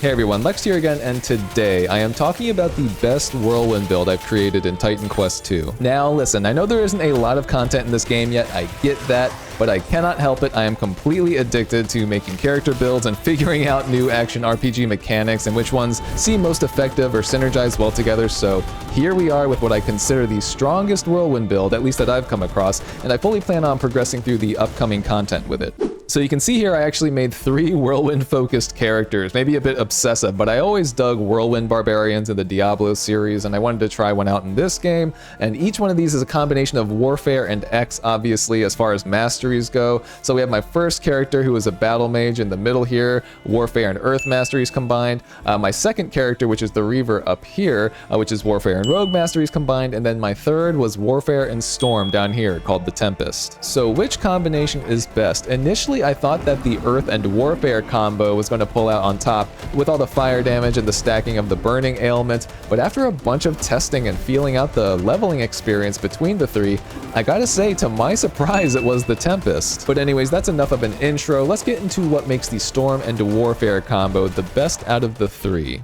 Hey everyone, Lex here again, and today I am talking about the best Whirlwind build I've created in Titan Quest 2. Now listen, I know there isn't a lot of content in this game yet, I get that, but I cannot help it. I am completely addicted to making character builds and figuring out new action RPG mechanics and which ones seem most effective or synergize well together, so here we are with what I consider the strongest Whirlwind build, at least that I've come across, and I fully plan on progressing through the upcoming content with it. So you can see here I actually made 3 Whirlwind-focused characters, maybe a bit obsessive, but I always dug Whirlwind Barbarians in the Diablo series, and I wanted to try one out in this game, and each one of these is a combination of Warfare and X, obviously, as far as masteries go. So we have my first character, who is a Battle Mage in the middle here, Warfare and Earth masteries combined, my second character, which is the Reaver up here, which is Warfare and Rogue masteries combined, and then my third was Warfare and Storm down here, called the Tempest. So which combination is best? Initially, I thought that the Earth and Warfare combo was going to pull out on top with all the fire damage and the stacking of the burning ailment, but after a bunch of testing and feeling out the leveling experience between the 3, I gotta say, to my surprise, it was the Tempest. But anyways, that's enough of an intro. Let's get into what makes the Storm and Warfare combo the best out of the 3.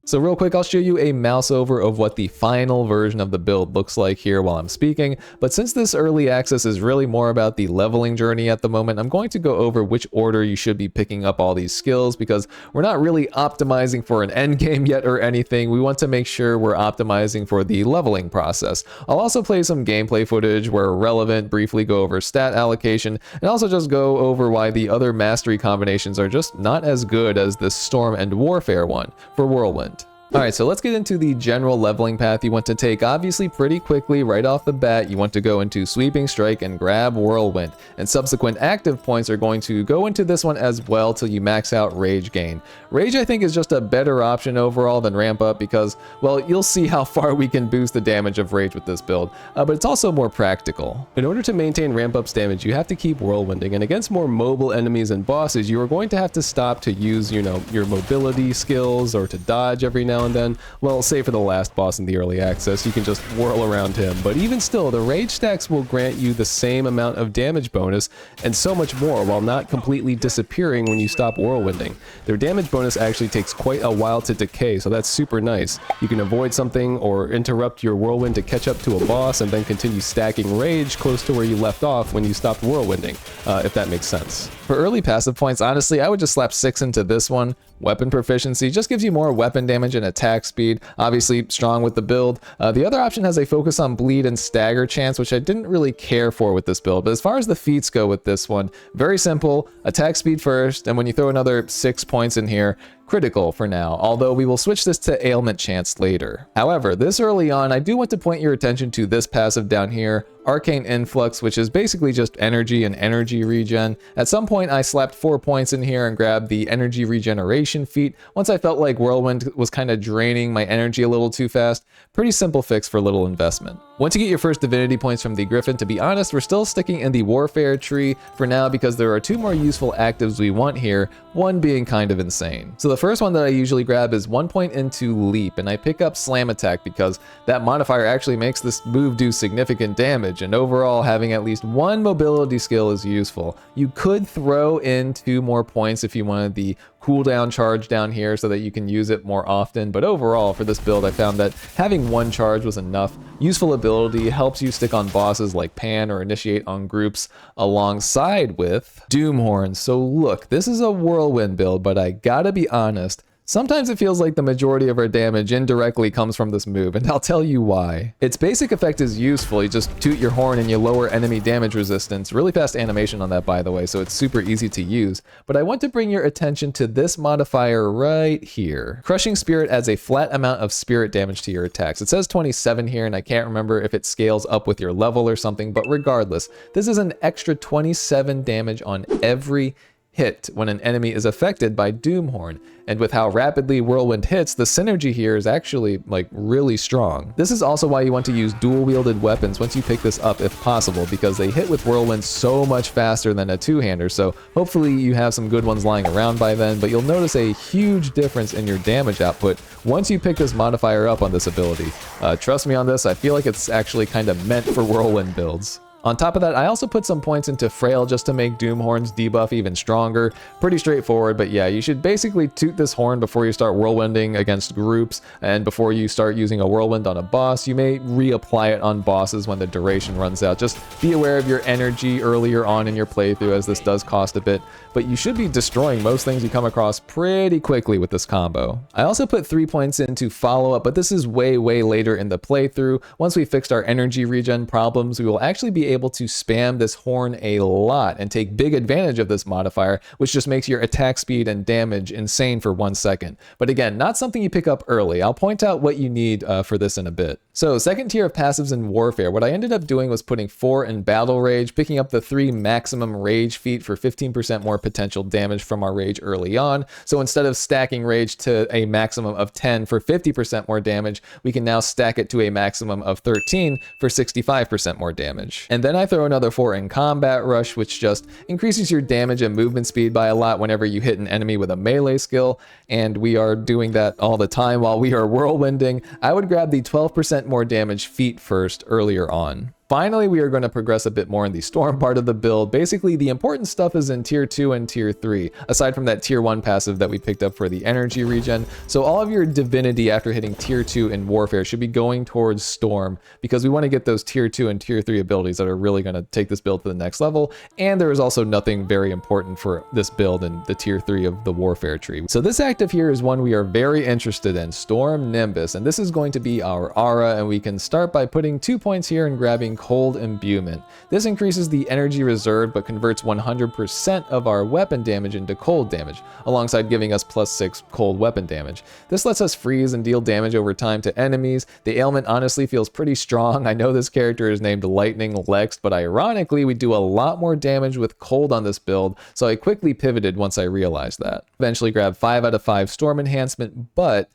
So real quick, I'll show you a mouse over of what the final version of the build looks like here while I'm speaking, but since this early access is really more about the leveling journey at the moment, I'm going to go over which order you should be picking up all these skills, because we're not really optimizing for an end game yet or anything. We want to make sure we're optimizing for the leveling process. I'll also play some gameplay footage where relevant, briefly go over stat allocation, and also just go over why the other mastery combinations are just not as good as this Storm and Warfare one for Whirlwind. Alright, so let's get into the general leveling path you want to take. Obviously, pretty quickly, right off the bat, you want to go into Sweeping Strike and grab Whirlwind, and subsequent active points are going to go into this one as well till you max out Rage gain. Rage, I think, is just a better option overall than Ramp Up because, well, you'll see how far we can boost the damage of Rage with this build, but it's also more practical. In order to maintain Ramp Up's damage, you have to keep Whirlwinding, and against more mobile enemies and bosses, you are going to have to stop to use, you know, your mobility skills or to dodge every now and then. Well, say for the last boss in the early access, you can just whirl around him, but even still, the Rage stacks will grant you the same amount of damage bonus and so much more while not completely disappearing when you stop whirlwinding. Their damage bonus actually takes quite a while to decay, so that's super nice. You can avoid something or interrupt your whirlwind to catch up to a boss and then continue stacking Rage close to where you left off when you stopped whirlwinding, if that makes sense. For early passive points, honestly, I would just slap 6 into this one. Weapon Proficiency just gives you more weapon damage and attack speed, obviously strong with the build. The other option has a focus on bleed and stagger chance, which I didn't really care for with this build, but as far as the feats go with this one, very simple, attack speed first, and when you throw another 6 points in here, critical for now, although we will switch this to ailment chance later. However, this early on, I do want to point your attention to this passive down here, Arcane Influx, which is basically just energy and energy regen. At some point, I slapped 4 points in here and grabbed the energy regeneration feat once I felt like Whirlwind was kind of draining my energy a little too fast. Pretty simple fix for little investment. Once you get your first divinity points from the Griffin, to be honest, we're still sticking in the Warfare tree for now because there are 2 more useful actives we want here, one being kind of insane. So the first one that I usually grab is 1 point into Leap, and I pick up Slam Attack because that modifier actually makes this move do significant damage, and overall having at least 1 mobility skill is useful. You could throw in 2 more points if you wanted the cooldown charge down here so that you can use it more often, but overall for this build I found that having 1 charge was enough. Useful ability, helps you stick on bosses like Pan or initiate on groups alongside with Doomhorn. So look, this is a Whirlwind build, but I gotta be honest, sometimes it feels like the majority of our damage indirectly comes from this move, and I'll tell you why. Its basic effect is useful. You just toot your horn and you lower enemy damage resistance. Really fast animation on that, by the way, so it's super easy to use. But I want to bring your attention to this modifier right here. Crushing Spirit adds a flat amount of spirit damage to your attacks. It says 27 here, and I can't remember if it scales up with your level or something, but regardless, this is an extra 27 damage on every hit when an enemy is affected by Doomhorn, and with how rapidly Whirlwind hits, the synergy here is actually like really strong. This is also why you want to use dual-wielded weapons once you pick this up if possible, because they hit with Whirlwind so much faster than a two-hander, so hopefully you have some good ones lying around by then, but you'll notice a huge difference in your damage output once you pick this modifier up on this ability. Trust me on this, I feel like it's actually kind of meant for Whirlwind builds. On top of that, I also put some points into Frail just to make Doomhorn's debuff even stronger. Pretty straightforward, but yeah, you should basically toot this horn before you start whirlwinding against groups, and before you start using a whirlwind on a boss. You may reapply it on bosses when the duration runs out. Just be aware of your energy earlier on in your playthrough, as this does cost a bit, but you should be destroying most things you come across pretty quickly with this combo. I also put 3 points into follow-up, but this is way later in the playthrough. Once we fixed our energy regen problems, we will actually be able to spam this horn a lot and take big advantage of this modifier, which just makes your attack speed and damage insane for 1 second. But again, not something you pick up early. I'll point out what you need for this in a bit. So second tier of passives in Warfare, what I ended up doing was putting 4 in Battle Rage, picking up the 3 maximum Rage feat for 15% more potential damage from our Rage early on. So instead of stacking Rage to a maximum of 10 for 50% more damage, we can now stack it to a maximum of 13 for 65% more damage. And then I throw another 4 in Combat Rush, which just increases your damage and movement speed by a lot whenever you hit an enemy with a melee skill, and we are doing that all the time while we are whirlwinding. I would grab the 12% more damage feat first earlier on. Finally, we are going to progress a bit more in the Storm part of the build. Basically, the important stuff is in Tier 2 and Tier 3, aside from that Tier 1 passive that we picked up for the energy regen. So all of your Divinity after hitting Tier 2 in Warfare should be going towards Storm, because we want to get those Tier 2 and Tier 3 abilities that are really going to take this build to the next level. And there is also nothing very important for this build in the Tier 3 of the Warfare tree. So this active here is one we are very interested in, Storm Nimbus, and this is going to be our aura, and we can start by putting 2 points here and grabbing Cold Imbuement. This increases the energy reserve but converts 100% of our weapon damage into cold damage, alongside giving us +6 cold weapon damage. This lets us freeze and deal damage over time to enemies. The ailment honestly feels pretty strong. I know this character is named Lightning Lex, but ironically we do a lot more damage with cold on this build, so I quickly pivoted once I realized that. Eventually grabbed 5 out of 5 Storm Enhancement, but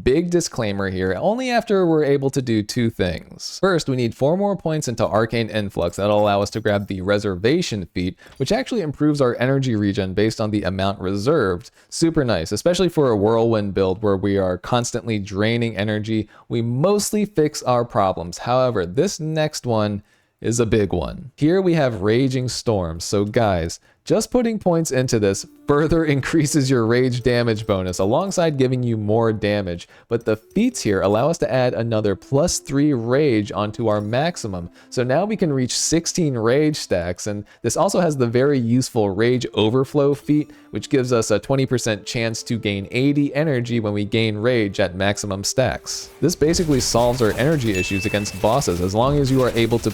big disclaimer here, only after we're able to do 2 things. First, we need 4 more points into Arcane Influx. That'll allow us to grab the Reservation feat, which actually improves our energy regen based on the amount reserved. Super nice, especially for a Whirlwind build where we are constantly draining energy. We mostly fix our problems. However, this next one is a big one. Here we have Raging Storms, so guys, just putting points into this further increases your rage damage bonus alongside giving you more damage, but the feats here allow us to add another +3 rage onto our maximum, so now we can reach 16 rage stacks. And this also has the very useful Rage Overflow feat, which gives us a 20% chance to gain 80 energy when we gain rage at maximum stacks. This basically solves our energy issues against bosses. As long as you are able to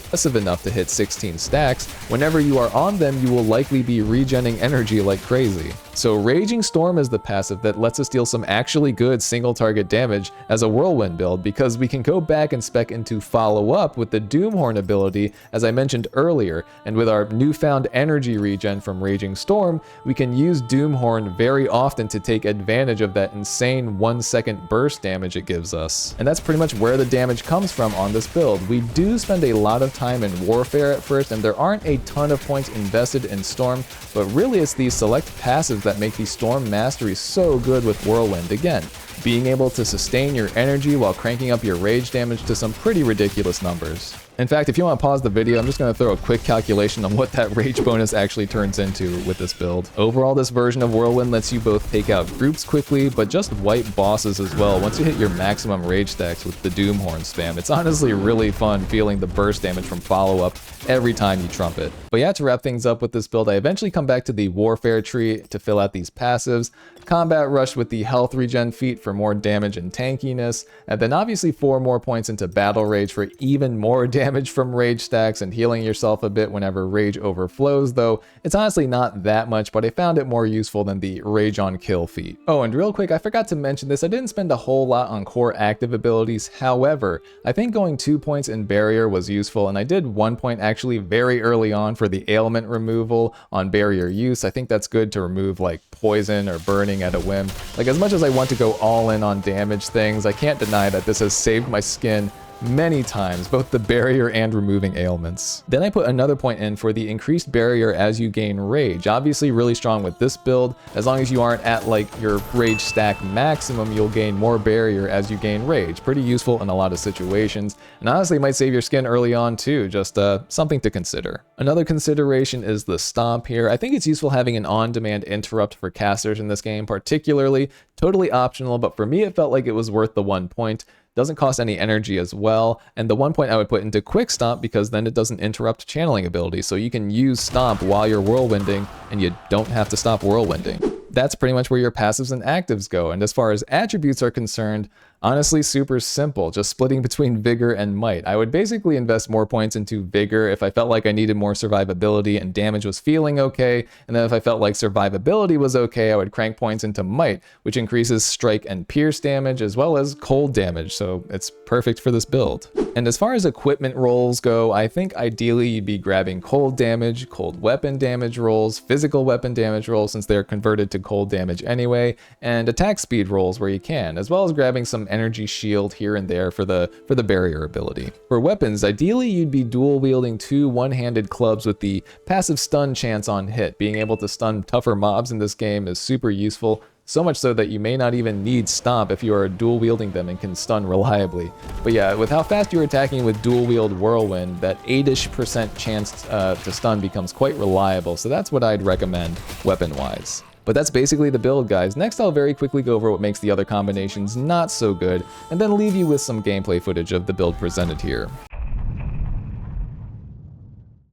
aggressive enough to hit 16 stacks, whenever you are on them you will likely be regenning energy like crazy. So Raging Storm is the passive that lets us deal some actually good single target damage as a Whirlwind build, because we can go back and spec into follow up with the Doomhorn ability as I mentioned earlier, and with our newfound energy regen from Raging Storm, we can use Doomhorn very often to take advantage of that insane 1-second burst damage it gives us. And that's pretty much where the damage comes from on this build. We do spend a lot of time in Warfare at first, and there aren't a ton of points invested in Storm, but really it's these select passives that make the Storm Mastery so good with Whirlwind. Again, being able to sustain your energy while cranking up your rage damage to some pretty ridiculous numbers. In fact, if you want to pause the video, I'm just going to throw a quick calculation on what that rage bonus actually turns into with this build. Overall, this version of Whirlwind lets you both take out groups quickly, but just wipe bosses as well once you hit your maximum rage stacks with the Doomhorn spam. It's honestly really fun feeling the burst damage from follow-up every time you trumpet. But yeah, to wrap things up with this build, I eventually come back to the Warfare tree to fill out these passives. Combat Rush with the health regen feat for more damage and tankiness, and then obviously 4 more points into Battle Rage for even more damage from rage stacks and healing yourself a bit whenever rage overflows, though it's honestly not that much, but I found it more useful than the Rage on Kill feat. Oh, and real quick, I forgot to mention this, I didn't spend a whole lot on core active abilities. However, I think going 2 points in Barrier was useful, and I did 1 point actually very early on for the ailment removal on Barrier use. I think that's good to remove like poison or burning at a whim. Like, as much as I want to go all in on damage things, I can't deny that this has saved my skin many times, both the barrier and removing ailments. Then I put another point in for the increased barrier as you gain rage. Obviously really strong with this build. As long as you aren't at like your rage stack maximum, you'll gain more barrier as you gain rage. Pretty useful in a lot of situations, and honestly might save your skin early on too, just something to consider. Another consideration is the Stomp here. I think it's useful having an on-demand interrupt for casters in this game, particularly. Totally optional, but for me it felt like it was worth the 1 point. Doesn't cost any energy as well, and the 1 point I would put into Quick Stomp because then it doesn't interrupt channeling ability, so you can use Stomp while you're whirlwinding and you don't have to stop whirlwinding. That's pretty much where your passives and actives go, and as far as attributes are concerned, honestly super simple, just splitting between Vigor and Might. I would basically invest more points into Vigor if I felt like I needed more survivability and damage was feeling okay, and then if I felt like survivability was okay, I would crank points into Might, which increases strike and pierce damage as well as cold damage, so it's perfect for this build. And as far as equipment rolls go, I think ideally you'd be grabbing cold damage, cold weapon damage rolls, physical weapon damage rolls since they're converted to cold damage anyway, and attack speed rolls where you can, as well as grabbing some energy shield here and there for the barrier ability. For weapons, ideally you'd be dual wielding 2 one-handed clubs with the passive stun chance on hit. Being able to stun tougher mobs in this game is super useful, so much so that you may not even need Stomp if you are dual wielding them and can stun reliably. But yeah, with how fast you're attacking with dual wield Whirlwind, that 8-ish% chance to stun becomes quite reliable, so that's what I'd recommend weapon-wise. But that's basically the build, guys. Next, I'll very quickly go over what makes the other combinations not so good, and then leave you with some gameplay footage of the build presented here.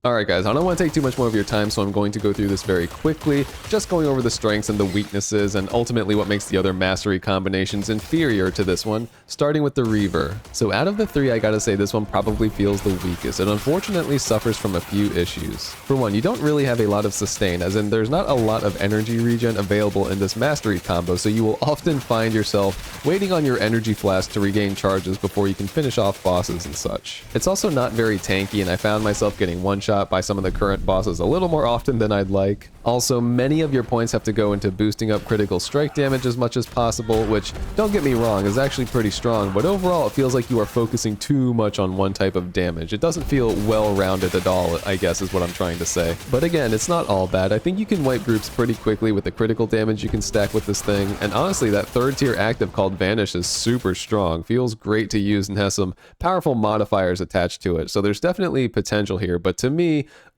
Alright guys, I don't want to take too much more of your time, so I'm going to go through this very quickly, just going over the strengths and the weaknesses, and ultimately what makes the other mastery combinations inferior to this one, starting with the Reaver. So out of the 3, I gotta say this one probably feels the weakest. It unfortunately suffers from a few issues. For one, you don't really have a lot of sustain, as in there's not a lot of energy regen available in this mastery combo, so you will often find yourself waiting on your energy flask to regain charges before you can finish off bosses and such. It's also not very tanky, and I found myself getting one-shot by some of the current bosses a little more often than I'd like. Also, many of your points have to go into boosting up critical strike damage as much as possible, which, don't get me wrong, is actually pretty strong, but overall it feels like you are focusing too much on one type of damage. It doesn't feel well-rounded at all, I guess is what I'm trying to say. But again, it's not all bad. I think you can wipe groups pretty quickly with the critical damage you can stack with this thing, and honestly, that 3rd tier active called Vanish is super strong, feels great to use, and has some powerful modifiers attached to it, so there's definitely potential here, but to me,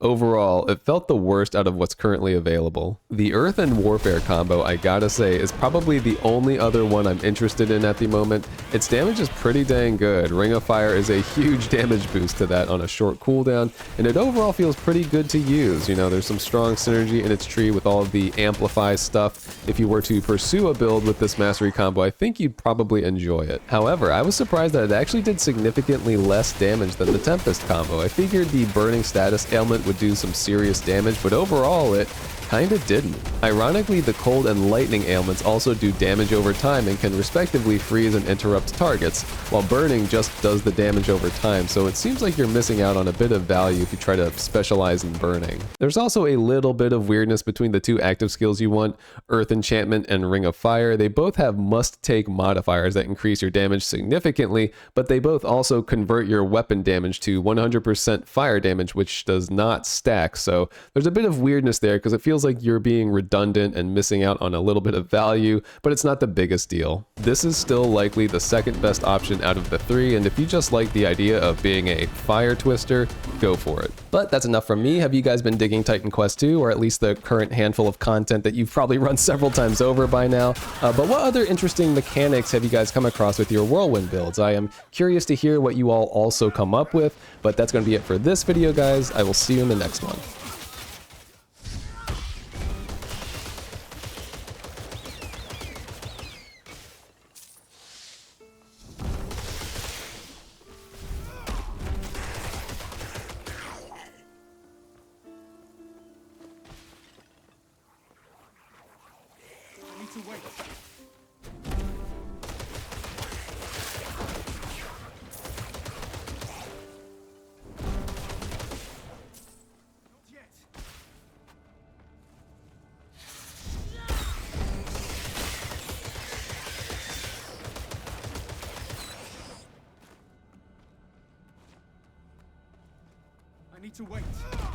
overall, it felt the worst out of what's currently available. The Earth and Warfare combo, I gotta say, is probably the only other one I'm interested in at the moment. Its damage is pretty dang good. Ring of Fire is a huge damage boost to that on a short cooldown, and it overall feels pretty good to use. You know, there's some strong synergy in its tree with all of the Amplify stuff. If you were to pursue a build with this Mastery combo, I think you'd probably enjoy it. However, I was surprised that it actually did significantly less damage than the Tempest combo. I figured the Burning Status Ailment would do some serious damage, but overall it kinda didn't. Ironically, the Cold and Lightning ailments also do damage over time and can respectively freeze and interrupt targets, while Burning just does the damage over time, so it seems like you're missing out on a bit of value if you try to specialize in Burning. There's also a little bit of weirdness between the 2 active skills you want, Earth Enchantment and Ring of Fire. They both have must-take modifiers that increase your damage significantly, but they both also convert your weapon damage to 100% fire damage, which does not stack, so there's a bit of weirdness there because it feels like you're being redundant and missing out on a little bit of value, but it's not the biggest deal. This is still likely the 2nd best option out of the 3, and if you just like the idea of being a fire twister, go for it. But that's enough from me. Have you guys been digging Titan Quest 2, or at least the current handful of content that you've probably run several times over by now? But what other interesting mechanics have you guys come across with your Whirlwind builds? I am curious to hear what you all also come up with, but that's going to be it for this video, guys. I will see you in the next one. to wait.